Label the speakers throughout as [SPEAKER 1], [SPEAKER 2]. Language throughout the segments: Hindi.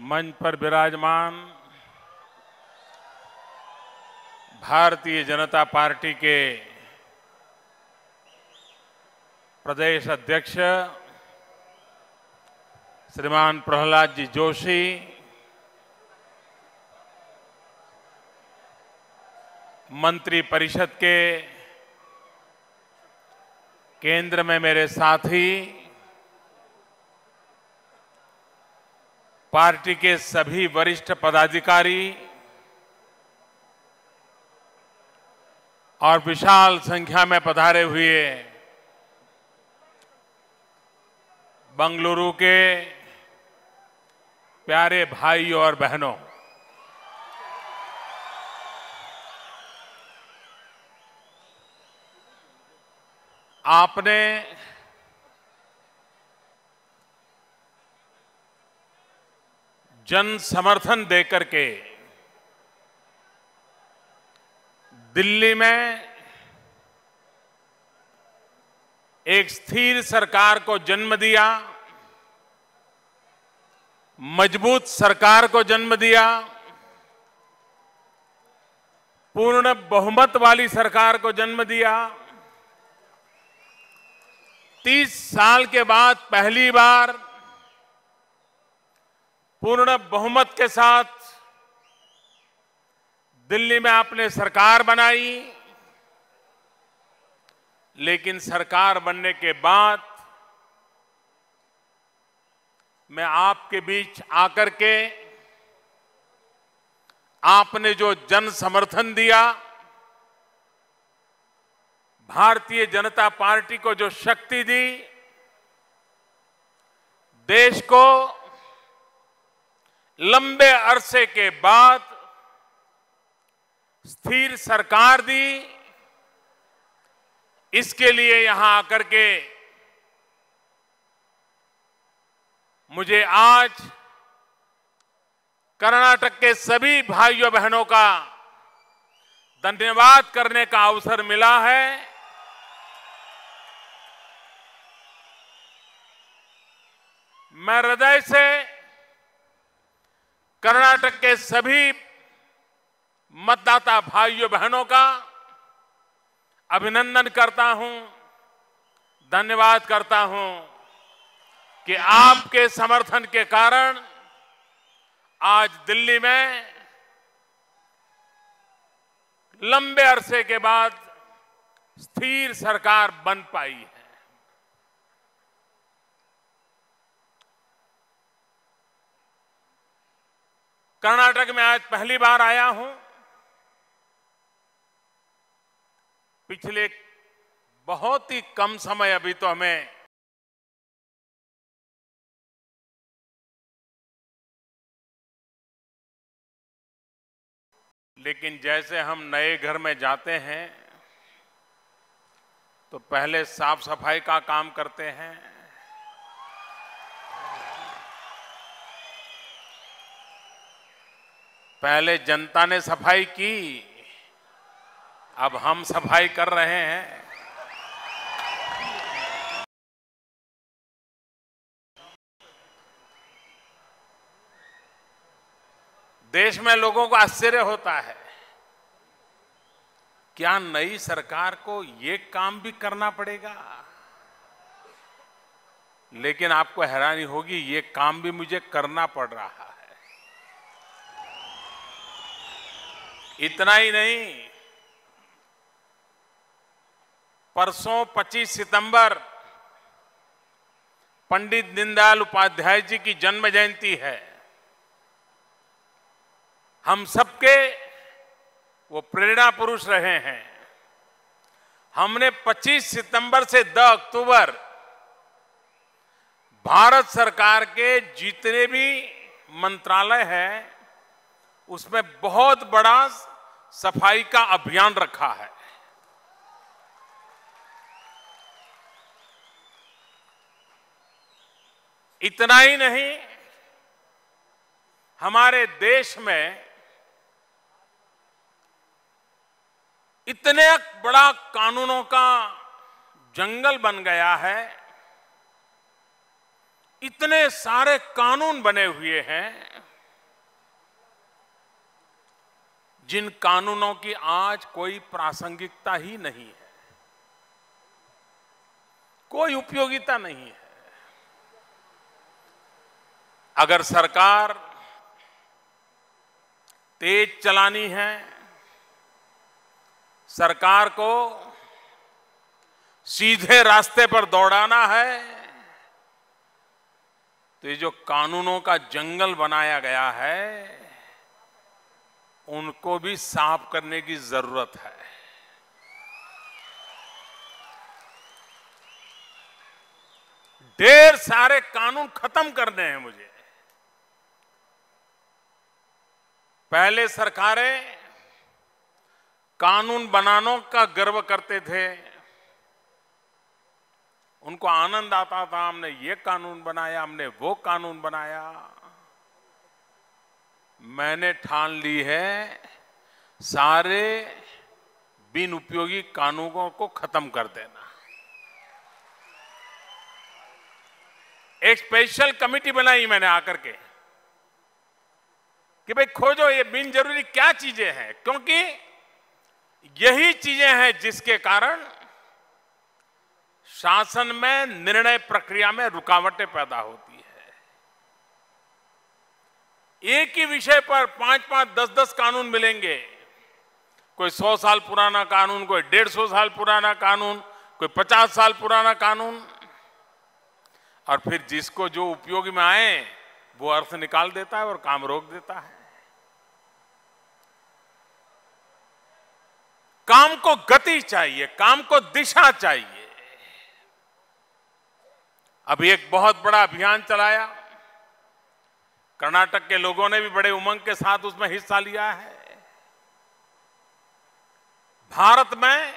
[SPEAKER 1] मंच पर विराजमान भारतीय जनता पार्टी के प्रदेश अध्यक्ष श्रीमान प्रहलाद जी जोशी, मंत्री परिषद के केंद्र में मेरे साथी, पार्टी के सभी वरिष्ठ पदाधिकारी और विशाल संख्या में पधारे हुए बंगलुरु के प्यारे भाइयों और बहनों, आपने जन समर्थन देकर के दिल्ली में एक स्थिर सरकार को जन्म दिया, मजबूत सरकार को जन्म दिया, पूर्ण बहुमत वाली सरकार को जन्म दिया। 30 साल के बाद पहली बार पूर्ण बहुमत के साथ दिल्ली में आपने सरकार बनाई, लेकिन सरकार बनने के बाद मैं आपके बीच आकर के आपने जो जन समर्थन दिया, भारतीय जनता पार्टी को जो शक्ति दी, देश को लंबे अरसे के बाद स्थिर सरकार दी, इसके लिए यहां आकर के मुझे आज कर्नाटक के सभी भाइयों बहनों का धन्यवाद करने का अवसर मिला है। मैं हृदय से कर्नाटक के सभी मतदाता भाइयों बहनों का अभिनंदन करता हूं, धन्यवाद करता हूं कि आपके समर्थन के कारण आज दिल्ली में लंबे अरसे के बाद स्थिर सरकार बन पाई है। कर्नाटक में आज पहली बार आया हूं। पिछले बहुत ही कम समय अभी तो हमें लेकिन जैसे हम नए घर में जाते हैं तो पहले साफ सफाई का काम करते हैं, पहले जनता ने सफाई की, अब हम सफाई कर रहे हैं। देश में लोगों को आश्चर्य होता है, क्या नई सरकार को ये काम भी करना पड़ेगा? लेकिन आपको हैरानी होगी, ये काम भी मुझे करना पड़ रहा है। इतना ही नहीं, परसों 25 सितंबर पंडित दीनदयाल उपाध्याय जी की जन्म जयंती है। हम सबके वो प्रेरणा पुरुष रहे हैं। हमने 25 सितंबर से 10 अक्टूबर भारत सरकार के जितने भी मंत्रालय हैं, उसमें बहुत बड़ा सफाई का अभियान रखा है। इतना ही नहीं, हमारे देश में इतने बड़ा कानूनों का जंगल बन गया है, इतने सारे कानून बने हुए हैं जिन कानूनों की आज कोई प्रासंगिकता ही नहीं है, कोई उपयोगिता नहीं है। अगर सरकार तेज चलानी है, सरकार को सीधे रास्ते पर दौड़ाना है, तो ये जो कानूनों का जंगल बनाया गया है, उनको भी साफ करने की जरूरत है। ढेर सारे कानून खत्म करने हैं मुझे। पहले सरकारें कानून बनाने का गर्व करते थे, उनको आनंद आता था, हमने ये कानून बनाया, हमने वो कानून बनाया। मैंने ठान ली है सारे बिन उपयोगी कानूनों को खत्म कर देना। एक स्पेशल कमेटी बनाई मैंने आकर के कि भाई खोजो ये बिन जरूरी क्या चीजें हैं, क्योंकि यही चीजें हैं जिसके कारण शासन में निर्णय प्रक्रिया में रुकावटें पैदा होती है। एक ही विषय पर 5-5, 10-10 कानून मिलेंगे, कोई 100 साल पुराना कानून, कोई 150 साल पुराना कानून, कोई 50 साल पुराना कानून, और फिर जिसको जो उपयोगी में आए वो अर्थ निकाल देता है और काम रोक देता है। काम को गति चाहिए, काम को दिशा चाहिए। अभी एक बहुत बड़ा अभियान चलाया, कर्नाटक के लोगों ने भी बड़े उमंग के साथ उसमें हिस्सा लिया है। भारत में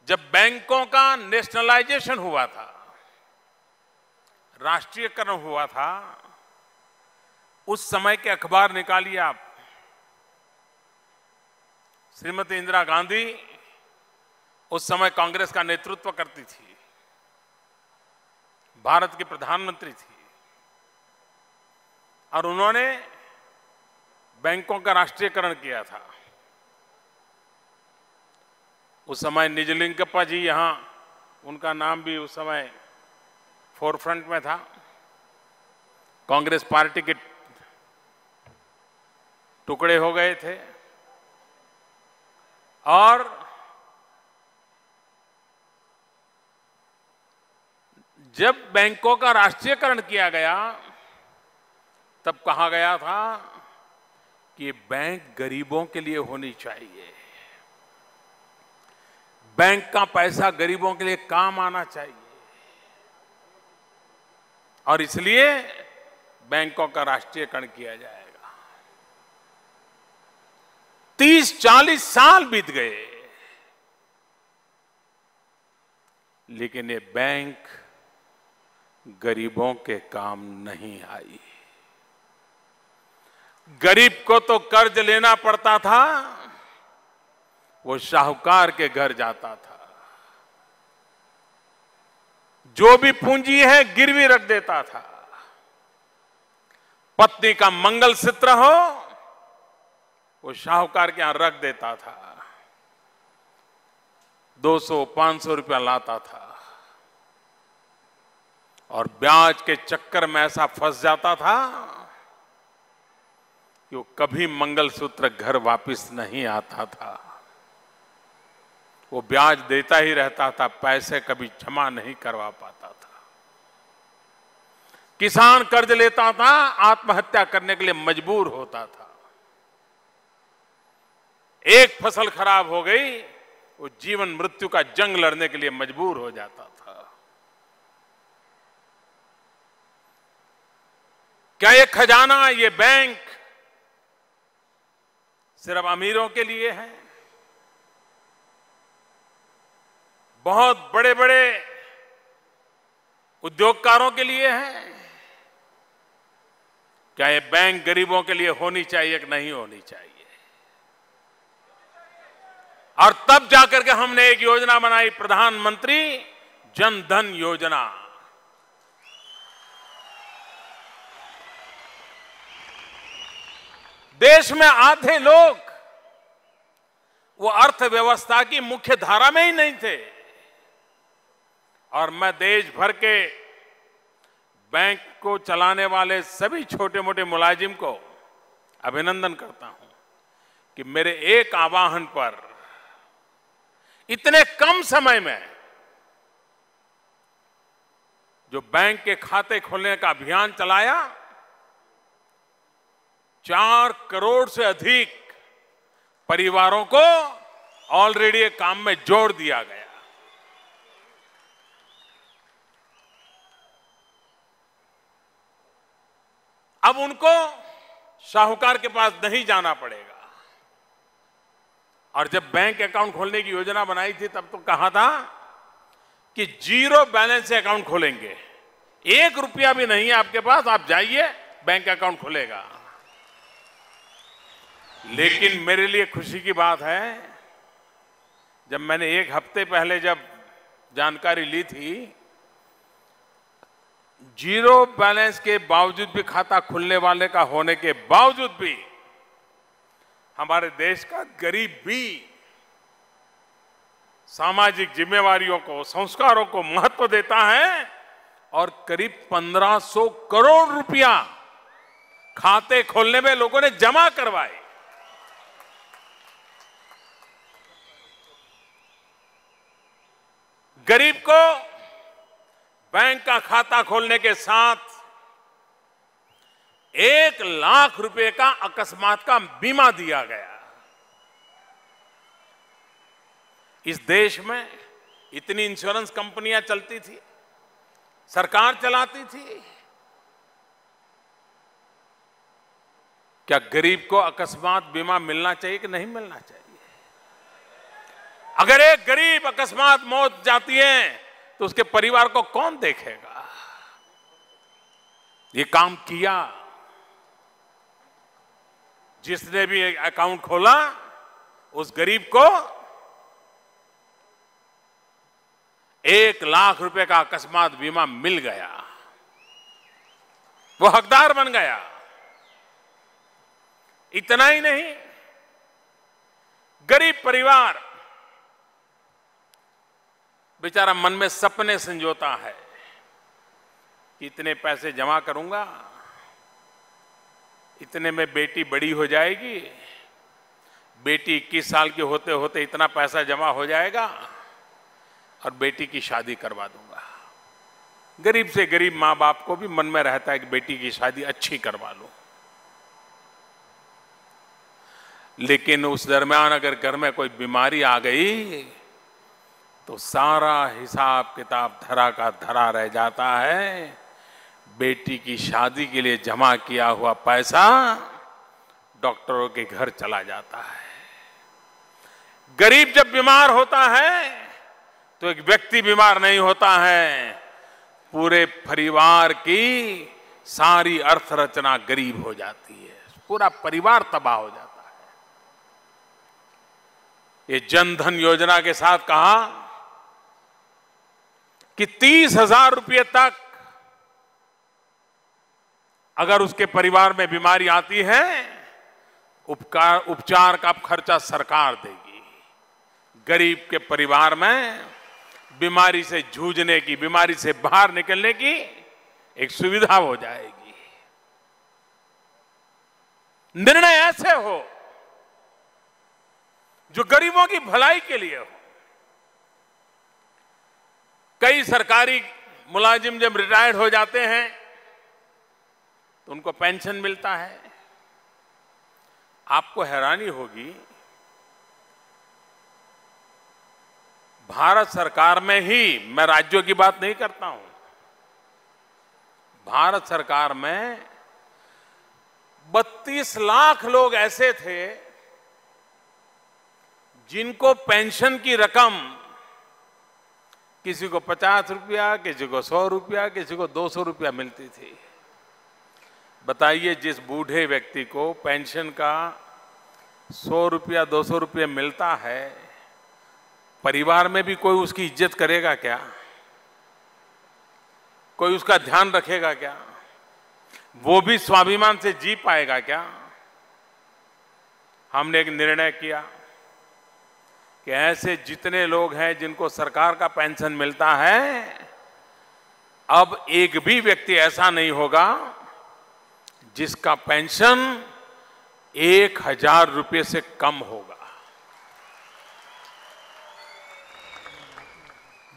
[SPEAKER 1] जब बैंकों का नेशनलाइजेशन हुआ था, राष्ट्रीयकरण हुआ था, उस समय के अखबार निकालिए आप। श्रीमती इंदिरा गांधी उस समय कांग्रेस का नेतृत्व करती थी, भारत की प्रधानमंत्री थी, और उन्होंने बैंकों का राष्ट्रीयकरण किया था। उस समय निजलिंगप्पा जी, यहां उनका नाम भी उस समय फोरफ्रंट में था। कांग्रेस पार्टी के टुकड़े हो गए थे, और जब बैंकों का राष्ट्रीयकरण किया गया तब कहा गया था कि बैंक गरीबों के लिए होनी चाहिए, बैंक का पैसा गरीबों के लिए काम आना चाहिए, और इसलिए बैंकों का राष्ट्रीयकरण किया जाएगा। 30-40 साल बीत गए, लेकिन ये बैंक गरीबों के काम नहीं आई। गरीब को तो कर्ज लेना पड़ता था, वो साहूकार के घर जाता था, जो भी पूंजी है गिरवी रख देता था। पत्नी का मंगलसूत्र हो, वो साहूकार के यहां रख देता था, 200-500 रुपया लाता था, और ब्याज के चक्कर में ऐसा फंस जाता था कि वो कभी मंगलसूत्र घर वापस नहीं आता था। वो ब्याज देता ही रहता था, पैसे कभी जमा नहीं करवा पाता था। किसान कर्ज लेता था, आत्महत्या करने के लिए मजबूर होता था। एक फसल खराब हो गई, वो जीवन मृत्यु का जंग लड़ने के लिए मजबूर हो जाता था। क्या ये खजाना, ये बैंक सिर्फ अमीरों के लिए है? बहुत बड़े बड़े उद्योगकारों के लिए है? क्या ये बैंक गरीबों के लिए होनी चाहिए कि नहीं होनी चाहिए? और तब जाकर के हमने एक योजना बनाई, प्रधानमंत्री जन धन योजना। देश में आधे लोग वो अर्थव्यवस्था की मुख्य धारा में ही नहीं थे। और मैं देश भर के बैंक को चलाने वाले सभी छोटे मोटे मुलाजिम को अभिनंदन करता हूं कि मेरे एक आह्वान पर इतने कम समय में जो बैंक के खाते खोलने का अभियान चलाया, 4 करोड़ से अधिक परिवारों को ऑलरेडी एक काम में जोड़ दिया गया। अब उनको साहूकार के पास नहीं जाना पड़ेगा। और जब बैंक अकाउंट खोलने की योजना बनाई थी तब तो कहा था कि 0 बैलेंस से अकाउंट खोलेंगे, 1 रुपया भी नहीं है आपके पास, आप जाइए बैंक अकाउंट खुलेगा। लेकिन मेरे लिए खुशी की बात है, जब मैंने 1 हफ्ते पहले जब जानकारी ली थी, 0 बैलेंस के बावजूद भी खाता खुलने वाले का होने के बावजूद भी हमारे देश का गरीब भी सामाजिक जिम्मेवारियों को, संस्कारों को महत्व देता है और करीब 1500 करोड़ रुपया खाते खोलने में लोगों ने जमा करवाए। गरीब को बैंक का खाता खोलने के साथ 1 लाख रुपए का अकस्मात का बीमा दिया गया। इस देश में इतनी इंश्योरेंस कंपनियां चलती थी, सरकार चलाती थी, क्या गरीब को अकस्मात बीमा मिलना चाहिए कि नहीं मिलना चाहिए? अगर एक गरीब अकस्मात मौत जाती है तो उसके परिवार को कौन देखेगा? ये काम किया। जिसने भी अकाउंट खोला उस गरीब को 1 लाख रुपए का अकस्मात बीमा मिल गया, वो हकदार बन गया। इतना ही नहीं, गरीब परिवार बेचारा मन में सपने संजोता है कि इतने पैसे जमा करूंगा, इतने में बेटी बड़ी हो जाएगी, बेटी 21 साल की होते होते इतना पैसा जमा हो जाएगा और बेटी की शादी करवा दूंगा। गरीब से गरीब माँ बाप को भी मन में रहता है कि बेटी की शादी अच्छी करवा लो। लेकिन उस दरमियान अगर घर में कोई बीमारी आ गई तो सारा हिसाब किताब धरा का धरा रह जाता है। बेटी की शादी के लिए जमा किया हुआ पैसा डॉक्टरों के घर चला जाता है। गरीब जब बीमार होता है तो एक व्यक्ति बीमार नहीं होता है, पूरे परिवार की सारी अर्थ रचना गरीब हो जाती है, पूरा परिवार तबाह हो जाता है। ये जनधन योजना के साथ कहा कि 30,000 रुपये तक अगर उसके परिवार में बीमारी आती है, उपचार का खर्चा सरकार देगी। गरीब के परिवार में बीमारी से जूझने की, बीमारी से बाहर निकलने की एक सुविधा हो जाएगी। निर्णय ऐसे हो जो गरीबों की भलाई के लिए हो। कई सरकारी मुलाजिम जब रिटायर्ड हो जाते हैं तो उनको पेंशन मिलता है। आपको हैरानी होगी, भारत सरकार में ही, मैं राज्यों की बात नहीं करता हूं, भारत सरकार में 32 लाख लोग ऐसे थे जिनको पेंशन की रकम किसी को 50 रुपया, किसी को 100 रुपया, किसी को 200 रुपया मिलती थी। बताइए, जिस बूढ़े व्यक्ति को पेंशन का 100 रुपया 200 रुपया मिलता है, परिवार में भी कोई उसकी इज्जत करेगा क्या? कोई उसका ध्यान रखेगा क्या? वो भी स्वाभिमान से जी पाएगा क्या? हमने एक निर्णय किया कि ऐसे जितने लोग हैं जिनको सरकार का पेंशन मिलता है, अब एक भी व्यक्ति ऐसा नहीं होगा जिसका पेंशन 1,000 रुपये से कम होगा।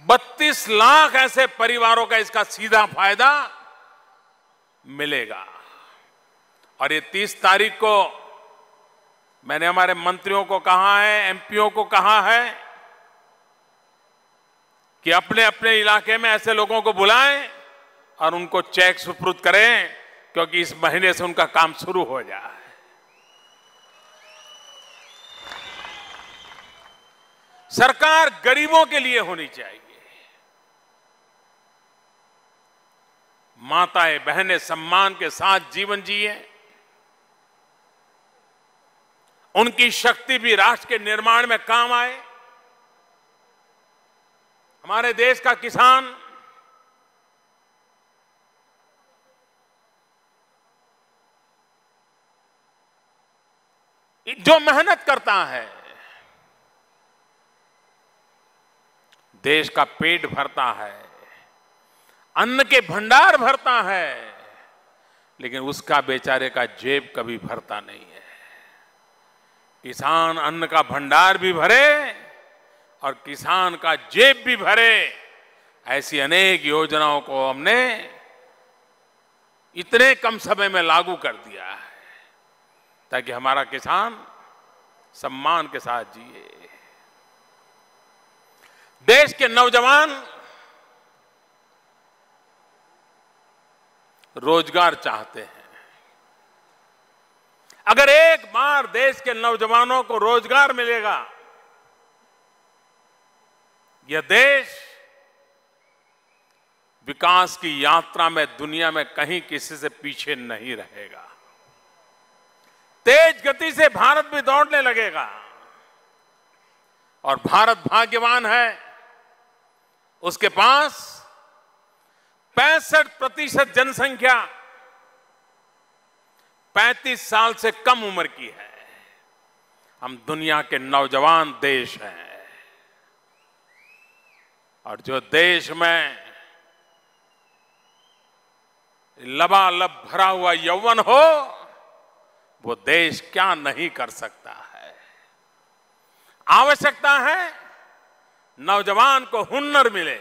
[SPEAKER 1] 32 लाख ऐसे परिवारों का इसका सीधा फायदा मिलेगा। और ये 30 तारीख को मैंने हमारे मंत्रियों को कहा है, एमपीओ को कहा है कि अपने अपने इलाके में ऐसे लोगों को बुलाएं और उनको चेक सुपुर्द करें, क्योंकि इस महीने से उनका काम शुरू हो जाए। सरकार गरीबों के लिए होनी चाहिए। माताएं बहनें सम्मान के साथ जीवन जिए, उनकी शक्ति भी राष्ट्र के निर्माण में काम आए। हमारे देश का किसान जो मेहनत करता है, देश का पेट भरता है, अन्न के भंडार भरता है, लेकिन उसका बेचारे का जेब कभी भरता नहीं है। किसान अन्न का भंडार भी भरे और किसान का जेब भी भरे, ऐसी अनेक योजनाओं को हमने इतने कम समय में लागू कर दिया है ताकि हमारा किसान सम्मान के साथ जिए। देश के नौजवान रोजगार चाहते हैं। अगर एक बार देश के नौजवानों को रोजगार मिलेगा, यह देश विकास की यात्रा में दुनिया में कहीं किसी से पीछे नहीं रहेगा। तेज गति से भारत भी दौड़ने लगेगा। और भारत भाग्यवान है, उसके पास 65% जनसंख्या 35 साल से कम उम्र की है। हम दुनिया के नौजवान देश हैं। और जो देश में लबालब भरा हुआ यौवन हो, वो देश क्या नहीं कर सकता है। आवश्यकता है नौजवान को हुनर मिले,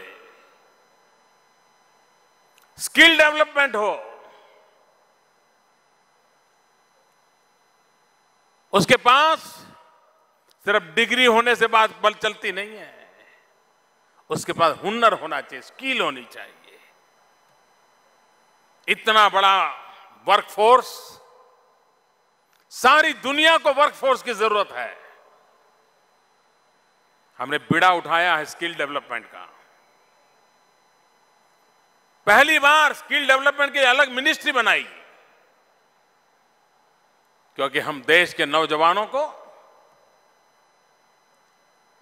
[SPEAKER 1] स्किल डेवलपमेंट हो, उसके पास सिर्फ डिग्री होने से बात बल चलती नहीं है, उसके पास हुनर होना चाहिए, स्किल होनी चाहिए। इतना बड़ा वर्कफोर्स, सारी दुनिया को वर्कफोर्स की जरूरत है। हमने बीड़ा उठाया है स्किल डेवलपमेंट का। पहली बार स्किल डेवलपमेंट की अलग मिनिस्ट्री बनाई, क्योंकि हम देश के नौजवानों को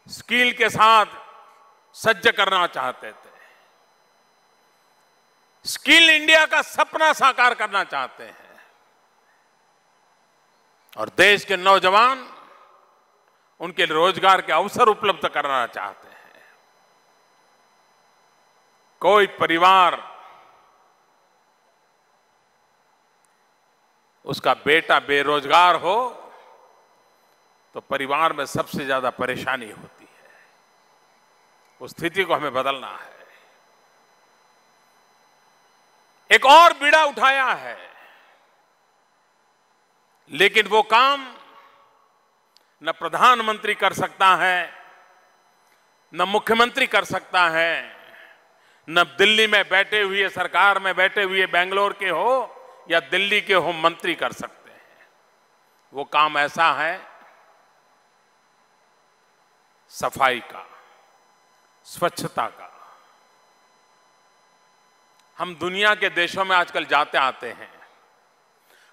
[SPEAKER 1] स्किल के साथ सज्ज करना चाहते थे। स्किल इंडिया का सपना साकार करना चाहते हैं। और देश के नौजवान उनके रोजगार के अवसर उपलब्ध कराना चाहते हैं। कोई परिवार उसका बेटा बेरोजगार हो तो परिवार में सबसे ज्यादा परेशानी होती है। उस स्थिति को हमें बदलना है। एक और बीड़ा उठाया है, लेकिन वो काम न प्रधानमंत्री कर सकता है, न मुख्यमंत्री कर सकता है, न दिल्ली में बैठे हुए, सरकार में बैठे हुए बेंगलोर के हो या दिल्ली के हो मंत्री कर सकते हैं। वो काम ऐसा है सफाई का, स्वच्छता का। हम दुनिया के देशों में आजकल जाते आते हैं,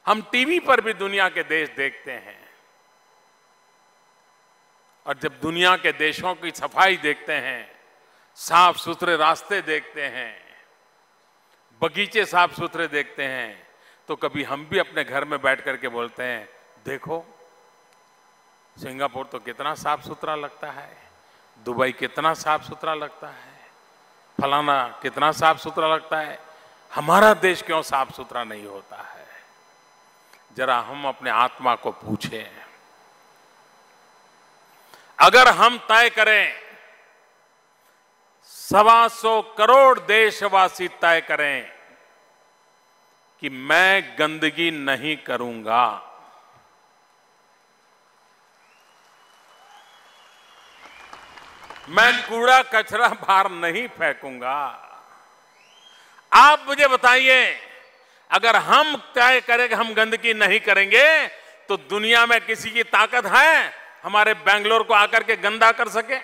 [SPEAKER 1] हम टीवी पर भी दुनिया के देश देखते हैं, और जब दुनिया के देशों की सफाई देखते हैं, साफ सुथरे रास्ते देखते हैं, बगीचे साफ सुथरे देखते हैं, तो कभी हम भी अपने घर में बैठ करके बोलते हैं, देखो सिंगापुर तो कितना साफ सुथरा लगता है, दुबई कितना साफ सुथरा लगता है, फलाना कितना साफ सुथरा लगता है। हमारा देश क्यों साफ सुथरा नहीं होता है? जरा हम अपने आत्मा को पूछें। अगर हम तय करें, 125 करोड़ देशवासी तय करें कि मैं गंदगी नहीं करूंगा, मैं कूड़ा कचरा बाहर नहीं फेंकूंगा। आप मुझे बताइए, अगर हम तय करें कि हम गंदगी नहीं करेंगे तो दुनिया में किसी की ताकत है हमारे बेंगलोर को आकर के गंदा कर सके?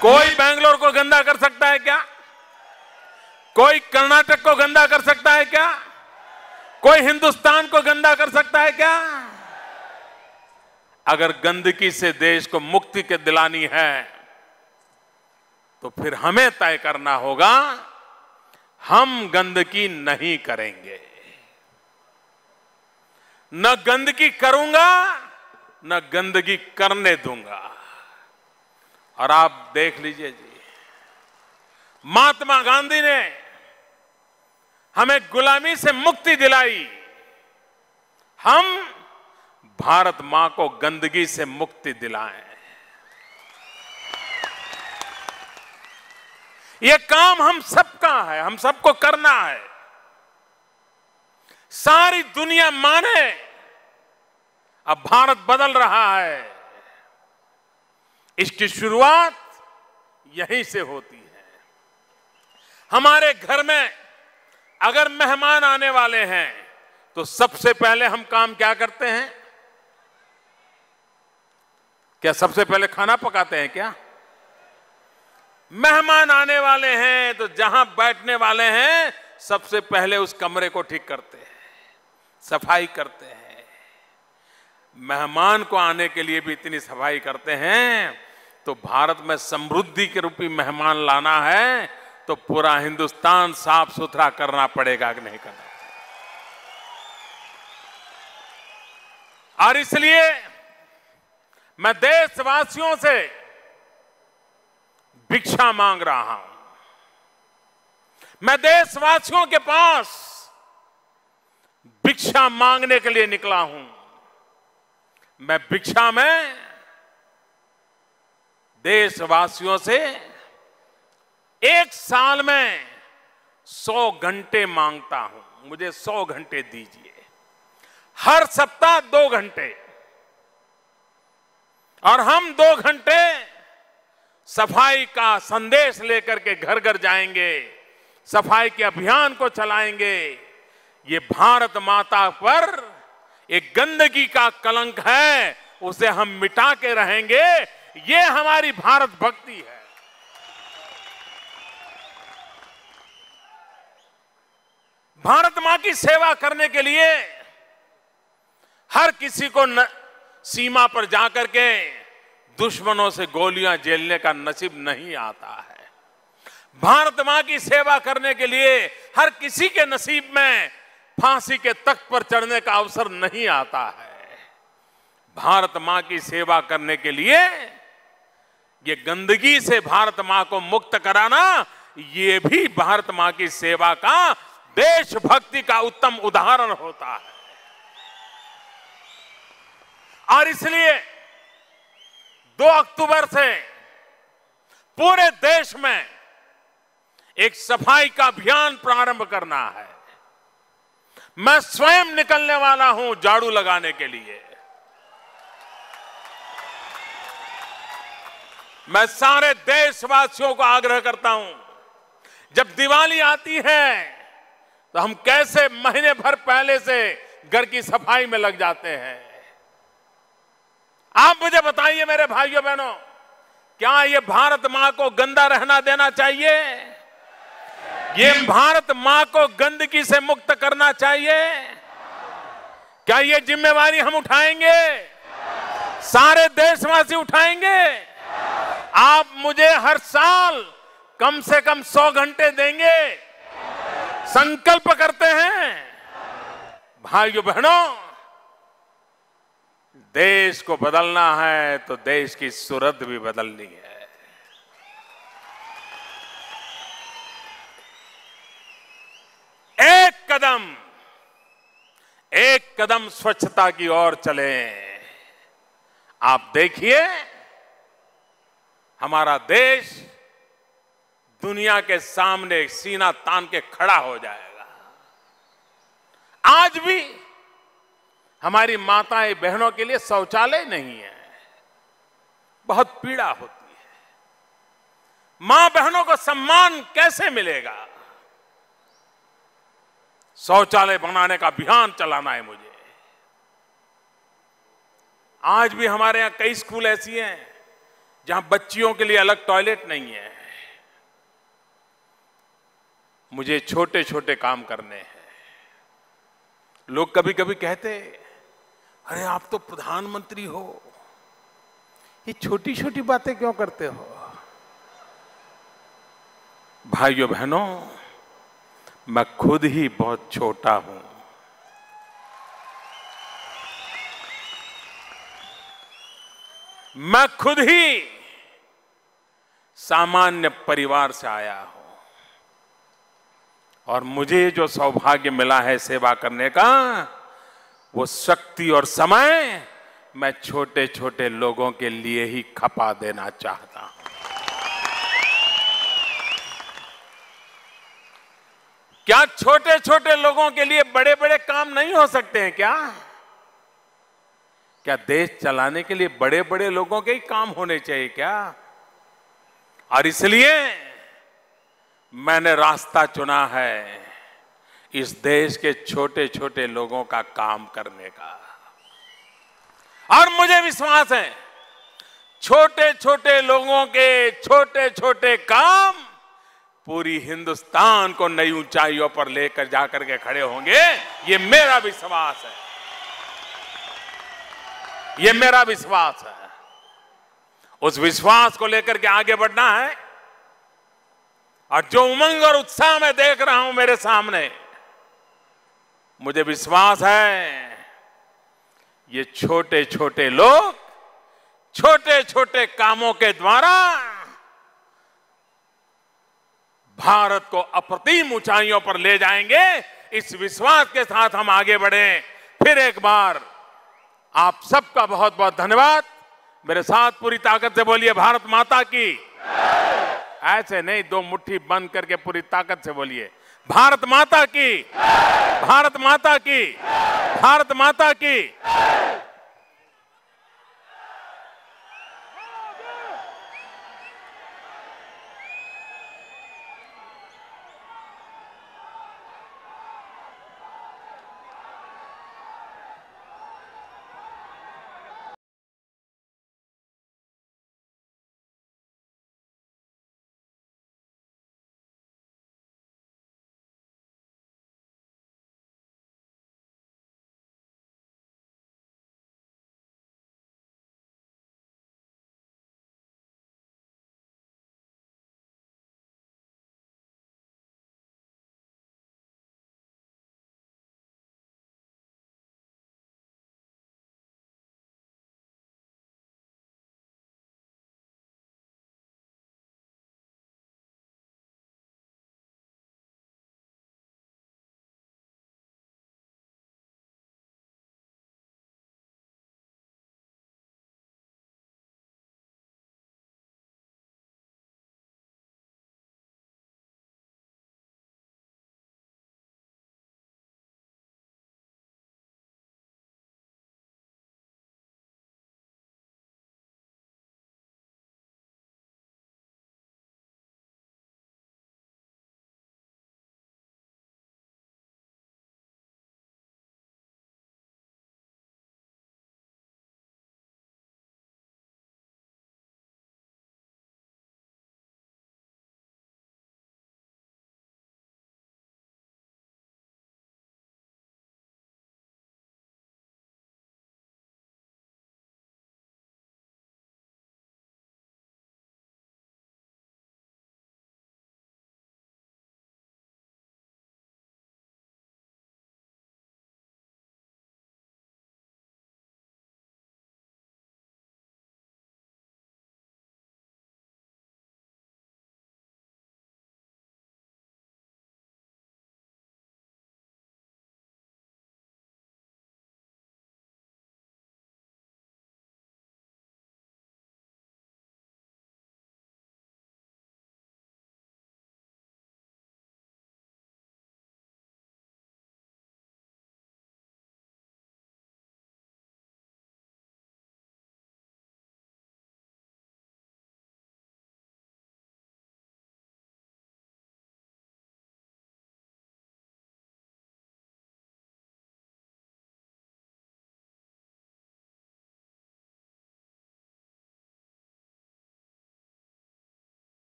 [SPEAKER 1] कोई बेंगलोर को गंदा कर सकता है क्या? कोई कर्नाटक को गंदा कर सकता है क्या? कोई हिंदुस्तान को गंदा कर सकता है क्या? अगर गंदगी से देश को मुक्ति के दिलानी है तो फिर हमें तय करना होगा, हम गंदगी नहीं करेंगे। न गंदगी करूंगा, न गंदगी करने दूंगा। और आप देख लीजिए जी, महात्मा गांधी ने हमें गुलामी से मुक्ति दिलाई, हम भारत मां को गंदगी से मुक्ति दिलाएं। यह काम हम सबका है, हम सबको करना है। सारी दुनिया माने अब भारत बदल रहा है। इसकी शुरुआत यहीं से होती है। हमारे घर में अगर मेहमान आने वाले हैं तो सबसे पहले हम काम क्या करते हैं? क्या सबसे पहले खाना पकाते हैं क्या? मेहमान आने वाले हैं तो जहां बैठने वाले हैं सबसे पहले उस कमरे को ठीक करते हैं, सफाई करते हैं। मेहमान को आने के लिए भी इतनी सफाई करते हैं, तो भारत में समृद्धि के रूपी मेहमान लाना है तो पूरा हिंदुस्तान साफ सुथरा करना पड़ेगा कि नहीं करना? और इसलिए मैं देशवासियों से भिक्षा मांग रहा हूं। मैं देशवासियों के पास भिक्षा मांगने के लिए निकला हूं। मैं भिक्षा में देशवासियों से एक साल में 100 घंटे मांगता हूं। मुझे 100 घंटे दीजिए, हर सप्ताह 2 घंटे, और हम 2 घंटे सफाई का संदेश लेकर के घर घर जाएंगे, सफाई के अभियान को चलाएंगे। ये भारत माता पर एक गंदगी का कलंक है, उसे हम मिटा के रहेंगे। ये हमारी भारत भक्ति है। भारत मां की सेवा करने के लिए हर किसी को सीमा पर जाकर के दुश्मनों से गोलियां झेलने का नसीब नहीं आता है। भारत मां की सेवा करने के लिए हर किसी के नसीब में फांसी के तख्त पर चढ़ने का अवसर नहीं आता है। भारत मां की सेवा करने के लिए ये गंदगी से भारत मां को मुक्त कराना, ये भी भारत मां की सेवा का, देशभक्ति का उत्तम उदाहरण होता है। और इसलिए 2 अक्टूबर से पूरे देश में एक सफाई का अभियान प्रारंभ करना है। मैं स्वयं निकलने वाला हूं झाड़ू लगाने के लिए। मैं सारे देशवासियों को आग्रह करता हूं, जब दिवाली आती है तो हम कैसे महीने भर पहले से घर की सफाई में लग जाते हैं। आप मुझे बताइए मेरे भाइयों बहनों, क्या ये भारत मां को गंदा रहना देना चाहिए? ये भारत मां को गंदगी से मुक्त करना चाहिए? क्या ये जिम्मेवारी हम उठाएंगे? सारे देशवासी उठाएंगे? आप मुझे हर साल कम से कम 100 घंटे देंगे? संकल्प करते हैं भाइयों बहनों। देश को बदलना है तो देश की सूरत भी बदलनी है। एक कदम स्वच्छता की ओर चलें। आप देखिए, हमारा देश दुनिया के सामने सीना तान के खड़ा हो जाएगा। आज भी हमारी माताएं बहनों के लिए शौचालय नहीं है, बहुत पीड़ा होती है। मां बहनों को सम्मान कैसे मिलेगा? शौचालय बनाने का अभियान चलाना है मुझे। आज भी हमारे यहां कई स्कूल ऐसी हैं जहां बच्चियों के लिए अलग टॉयलेट नहीं है। मुझे छोटे छोटे काम करने हैं। लोग कभी कभी कहते, अरे आप तो प्रधानमंत्री हो, ये छोटी छोटी बातें क्यों करते हो? भाइयों बहनों, मैं खुद ही बहुत छोटा हूं। मैं खुद ही सामान्य परिवार से आया हूं और मुझे जो सौभाग्य मिला है सेवा करने का, वो शक्ति और समय मैं छोटे छोटे लोगों के लिए ही खपा देना चाहता हूं। क्या छोटे छोटे लोगों के लिए बड़े बड़े काम नहीं हो सकते हैं क्या? क्या देश चलाने के लिए बड़े बड़े लोगों के ही काम होने चाहिए क्या? और इसलिए मैंने रास्ता चुना है इस देश के छोटे छोटे लोगों का काम करने का। और मुझे विश्वास है, छोटे छोटे लोगों के छोटे छोटे काम पूरी हिंदुस्तान को नई ऊंचाइयों पर लेकर जाकर के खड़े होंगे। ये मेरा विश्वास है, ये मेरा विश्वास है। उस विश्वास को लेकर के आगे बढ़ना है। और जो उमंग और उत्साह मैं देख रहा हूं मेरे सामने, मुझे विश्वास है ये छोटे छोटे लोग छोटे छोटे कामों के द्वारा भारत को अप्रतिम ऊंचाइयों पर ले जाएंगे। इस विश्वास के साथ हम आगे बढ़ें। फिर एक बार आप सबका बहुत बहुत धन्यवाद। मेरे साथ पूरी ताकत से बोलिए, भारत माता की। ऐसे नहीं, दो मुट्ठी बंद करके पूरी ताकत से बोलिए, भारत माता की, भारत माता की, भारत माता की।